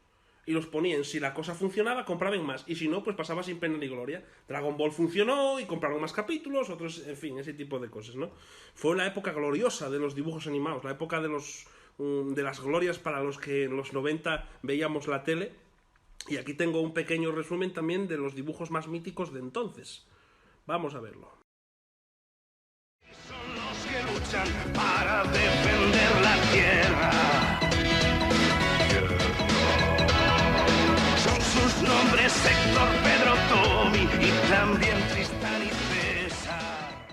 y los ponían. Si la cosa funcionaba, compraban más, y si no, pues pasaba sin pena ni gloria. Dragon Ball funcionó y compraron más capítulos, otros, en fin, ese tipo de cosas, ¿no? Fue la época gloriosa de los dibujos animados, la época de las glorias para los que en los 90 veíamos la tele. Y aquí tengo un pequeño resumen también de los dibujos más míticos de entonces. Vamos a verlo. Son los que luchan para defender la tierra. Son sus nombres Héctor, Pedro, Tommy y también Tristán y César.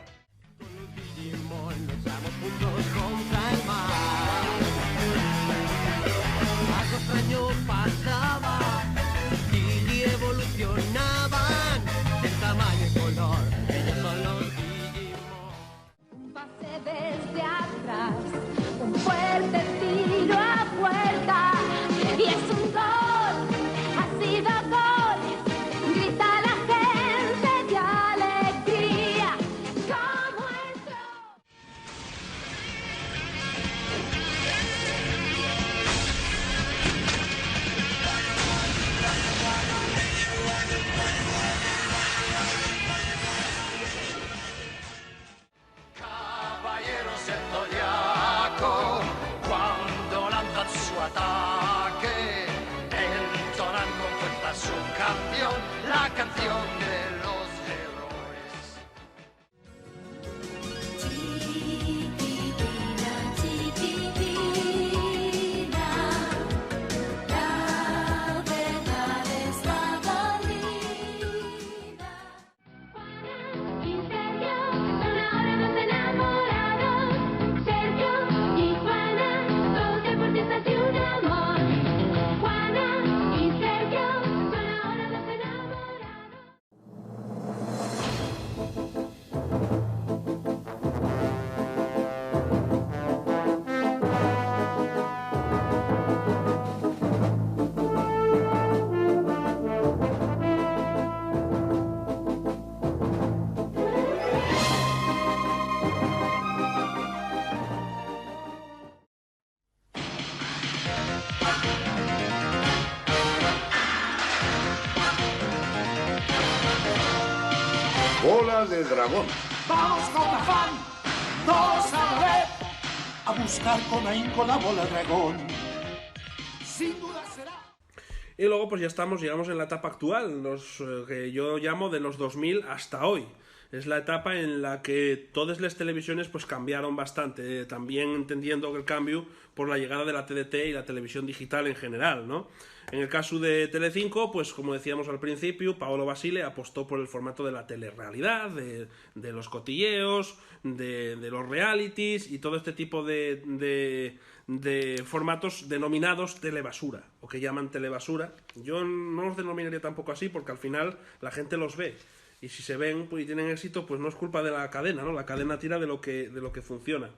Con los Digimon luchamos juntos contra el mal. cola de dragón. Vamos con afán, todos a la vez, a buscar con ahínco la bola dragón. Sin duda será. Y luego pues llegamos en la etapa actual, que yo llamo de los 2000 hasta hoy. Es la etapa en la que todas las televisiones pues cambiaron bastante, también entendiendo el cambio por la llegada de la TDT y la televisión digital en general, ¿no? En el caso de Telecinco, pues como decíamos al principio, Paolo Basile apostó por el formato de la telerrealidad, de los cotilleos, de los realities y todo este tipo de formatos denominados telebasura, o que llaman telebasura. Yo no los denominaría tampoco así porque al final la gente los ve. Y si se ven pues, y tienen éxito, pues no es culpa de la cadena, ¿no? La cadena tira de lo que funciona.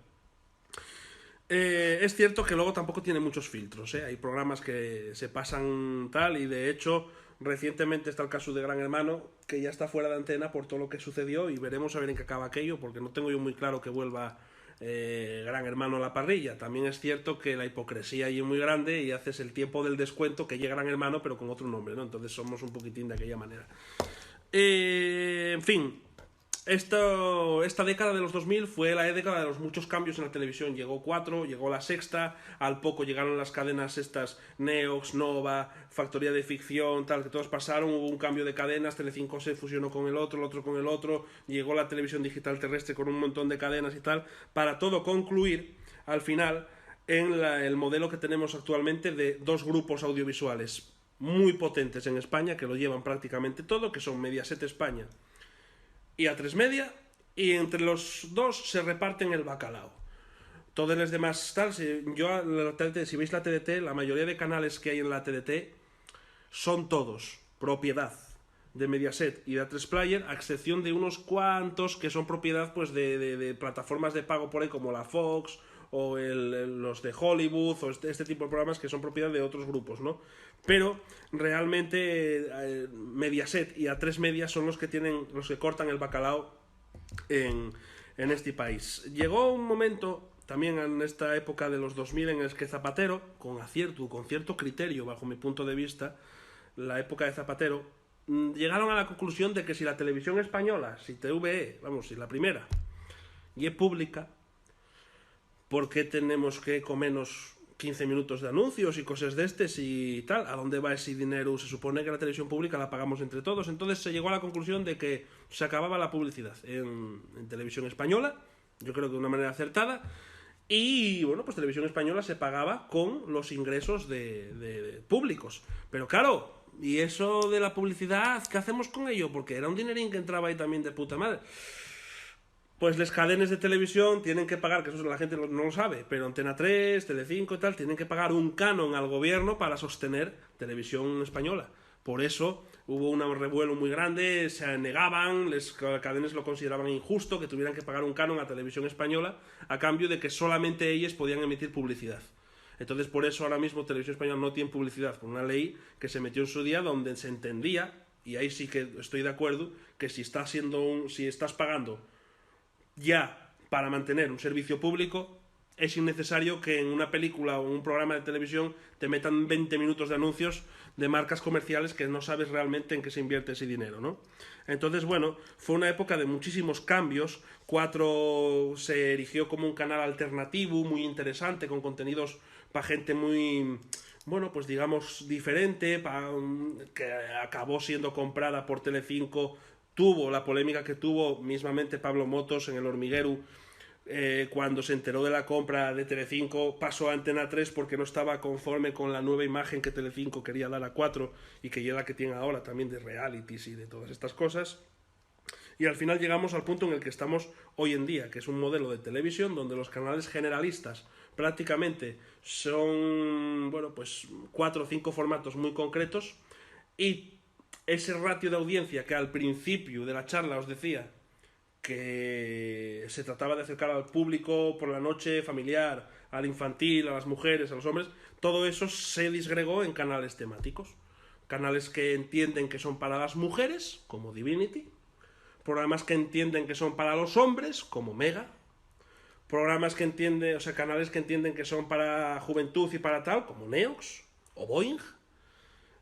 Es cierto que luego tampoco tiene muchos filtros, ¿eh? Hay programas que se pasan tal, y de hecho recientemente está el caso de Gran Hermano, que ya está fuera de antena por todo lo que sucedió, y veremos a ver en qué acaba aquello, porque no tengo yo muy claro que vuelva Gran Hermano a la parrilla. También es cierto que la hipocresía ahí es muy grande y haces el tiempo del descuento que llega Gran Hermano pero con otro nombre, ¿no? Entonces somos un poquitín de aquella manera. En fin, esta década de los 2000 fue la década de los muchos cambios en la televisión. Llegó 4, llegó la Sexta, al poco llegaron las cadenas estas Neox, Nova, Factoría de Ficción, tal, que todos pasaron, hubo un cambio de cadenas, Telecinco se fusionó con el otro con el otro, llegó la televisión digital terrestre con un montón de cadenas y tal, para todo concluir, al final, en el modelo que tenemos actualmente de dos grupos audiovisuales muy potentes en España, que lo llevan prácticamente todo, que son Mediaset España y A3 Media, y entre los dos se reparten el bacalao. Todos los demás tal, si veis la TDT, la mayoría de canales que hay en la TDT son todos propiedad de Mediaset y de A3 Player, a excepción de unos cuantos que son propiedad pues de plataformas de pago por ahí como la Fox o los de Hollywood o este tipo de programas que son propiedad de otros grupos, ¿no? Pero realmente Mediaset y A3 Media son los que cortan el bacalao en este país. Llegó un momento también en esta época de los 2000 en el que Zapatero, con cierto criterio bajo mi punto de vista, la época de Zapatero, llegaron a la conclusión de que si la televisión española, si TVE, si la primera, y es pública, ¿por qué tenemos que comernos 15 minutos de anuncios y cosas de estos y tal? ¿A dónde va ese dinero? Se supone que la televisión pública la pagamos entre todos. Entonces se llegó a la conclusión de que se acababa la publicidad en televisión española, yo creo que de una manera acertada, y bueno, pues televisión española se pagaba con los ingresos de públicos. Pero claro, ¿y eso de la publicidad? ¿Qué hacemos con ello? Porque era un dinerín que entraba ahí también de puta madre. Pues las cadenas de televisión tienen que pagar, que eso la gente no lo sabe, pero Antena 3, Telecinco y tal, tienen que pagar un canon al gobierno para sostener televisión española. Por eso hubo un revuelo muy grande, se negaban, las cadenas lo consideraban injusto, que tuvieran que pagar un canon a televisión española a cambio de que solamente ellas podían emitir publicidad. Entonces por eso ahora mismo Televisión Española no tiene publicidad, por una ley que se metió en su día donde se entendía, y ahí sí que estoy de acuerdo, que si estás pagando ya para mantener un servicio público, es innecesario que en una película o en un programa de televisión te metan 20 minutos de anuncios de marcas comerciales que no sabes realmente en qué se invierte ese dinero, ¿no? Entonces, bueno, fue una época de muchísimos cambios. 4 se erigió como un canal alternativo muy interesante, con contenidos para gente muy, bueno, pues digamos diferente, que acabó siendo comprada por Telecinco. Tuvo la polémica que tuvo mismamente Pablo Motos en El Hormiguero, cuando se enteró de la compra de Telecinco, pasó a Antena 3 porque no estaba conforme con la nueva imagen que Telecinco quería dar a 4 y que ya la que tiene ahora también de realities y de todas estas cosas. Y al final llegamos al punto en el que estamos hoy en día, que es un modelo de televisión donde los canales generalistas prácticamente son, bueno, pues 4 o 5 formatos muy concretos, y ese ratio de audiencia que al principio de la charla os decía que se trataba de acercar al público por la noche familiar, al infantil, a las mujeres, a los hombres, todo eso se disgregó en canales temáticos. Canales que entienden que son para las mujeres, como Divinity, programas que entienden que son para los hombres, como Mega, programas que entienden, canales que entienden que son para juventud y para tal, como Neox o Boeing.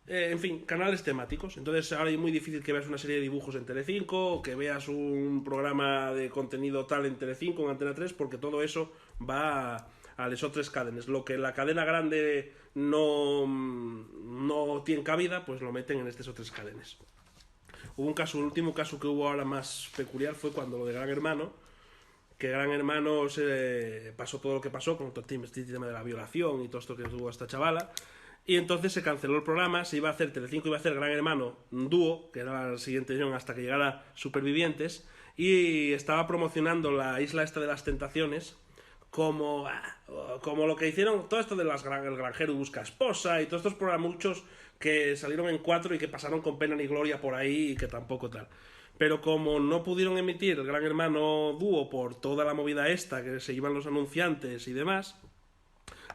en fin, canales temáticos. Entonces ahora es muy difícil que veas una serie de dibujos en Telecinco o que veas un programa de contenido tal en Telecinco, en Antena 3, porque todo eso va a las otras cadenas. Lo que la cadena grande no tiene cabida, pues lo meten en estas otras cadenas. Hubo un caso, el último caso que hubo ahora más peculiar fue cuando lo de Gran Hermano, que Gran Hermano se pasó todo lo que pasó con todo este tema de la violación y todo esto que tuvo esta chavala. Y entonces se canceló el programa, se iba a hacer, Telecinco iba a hacer Gran Hermano dúo, que era la siguiente edición hasta que llegara Supervivientes, y estaba promocionando la Isla esta de las Tentaciones como lo que hicieron, todo esto de el granjero busca esposa y todos estos programuchos que salieron en 4 y que pasaron con pena ni gloria por ahí y que tampoco tal. Pero como no pudieron emitir el Gran Hermano dúo por toda la movida esta, que se iban los anunciantes y demás,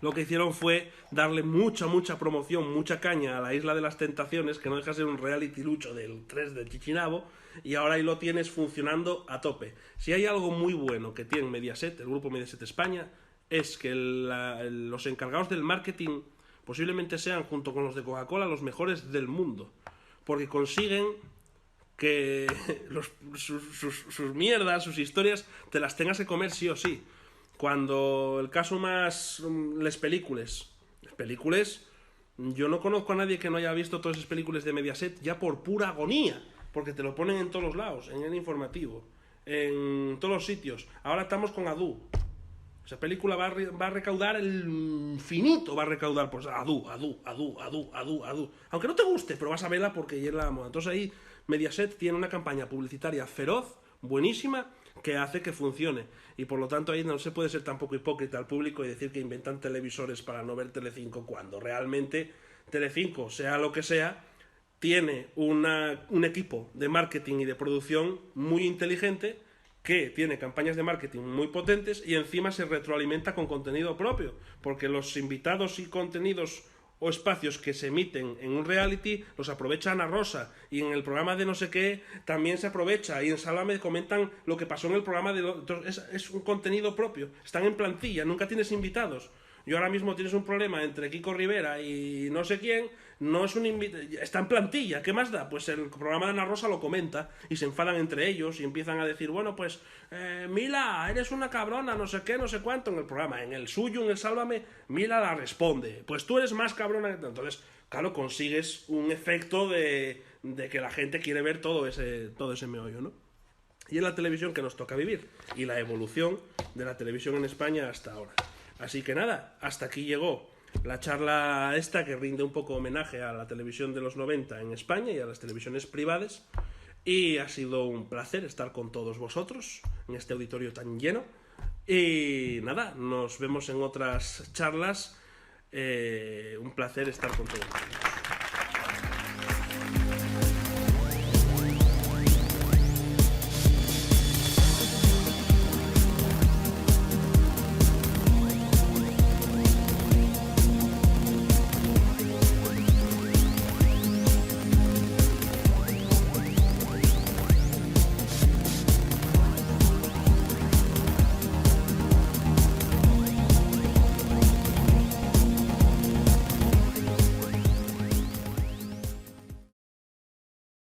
lo que hicieron fue darle mucha promoción, mucha caña a la Isla de las Tentaciones, que no deja de ser un reality lucho del 3 de Chichinabo, y ahora ahí lo tienes funcionando a tope. Si hay algo muy bueno que tiene Mediaset, el grupo Mediaset España, es que los encargados del marketing posiblemente sean, junto con los de Coca-Cola, los mejores del mundo, porque consiguen que sus mierdas, sus historias, te las tengas que comer sí o sí. Cuando el caso más... las películas, yo no conozco a nadie que no haya visto todas esas películas de Mediaset ya por pura agonía, porque te lo ponen en todos los lados, en el informativo, en todos los sitios. Ahora estamos con Adu. Esa película va a recaudar el infinito, va a recaudar, pues Adu. Aunque no te guste, pero vas a verla porque es la moda. Entonces ahí Mediaset tiene una campaña publicitaria feroz, buenísima, que hace que funcione. Y por lo tanto ahí no se puede ser tampoco hipócrita al público y decir que inventan televisores para no ver Telecinco, cuando realmente Telecinco, sea lo que sea, tiene un equipo de marketing y de producción muy inteligente, que tiene campañas de marketing muy potentes y encima se retroalimenta con contenido propio, porque los invitados y contenidos o espacios que se emiten en un reality los aprovecha Ana Rosa, y en el programa de no sé qué también se aprovecha, y en Sálvame comentan lo que pasó en el programa es un contenido propio, están en plantilla, nunca tienes invitados. Yo ahora mismo tienes un problema entre Kiko Rivera y no sé quién, no es un está en plantilla, ¿qué más da? Pues el programa de Ana Rosa lo comenta y se enfadan entre ellos y empiezan a decir, bueno, pues Mila, eres una cabrona, no sé qué, no sé cuánto en el programa. En el suyo, en el Sálvame, Mila la responde, pues tú eres más cabrona que... Entonces, claro, consigues un efecto de que la gente quiere ver todo ese meollo, ¿no? Y es la televisión que nos toca vivir y la evolución de la televisión en España hasta ahora. Así que nada, hasta aquí llegó la charla esta, que rinde un poco homenaje a la televisión de los 90 en España y a las televisiones privadas, y ha sido un placer estar con todos vosotros en este auditorio tan lleno. Y nada, nos vemos en otras charlas. Un placer estar con todos.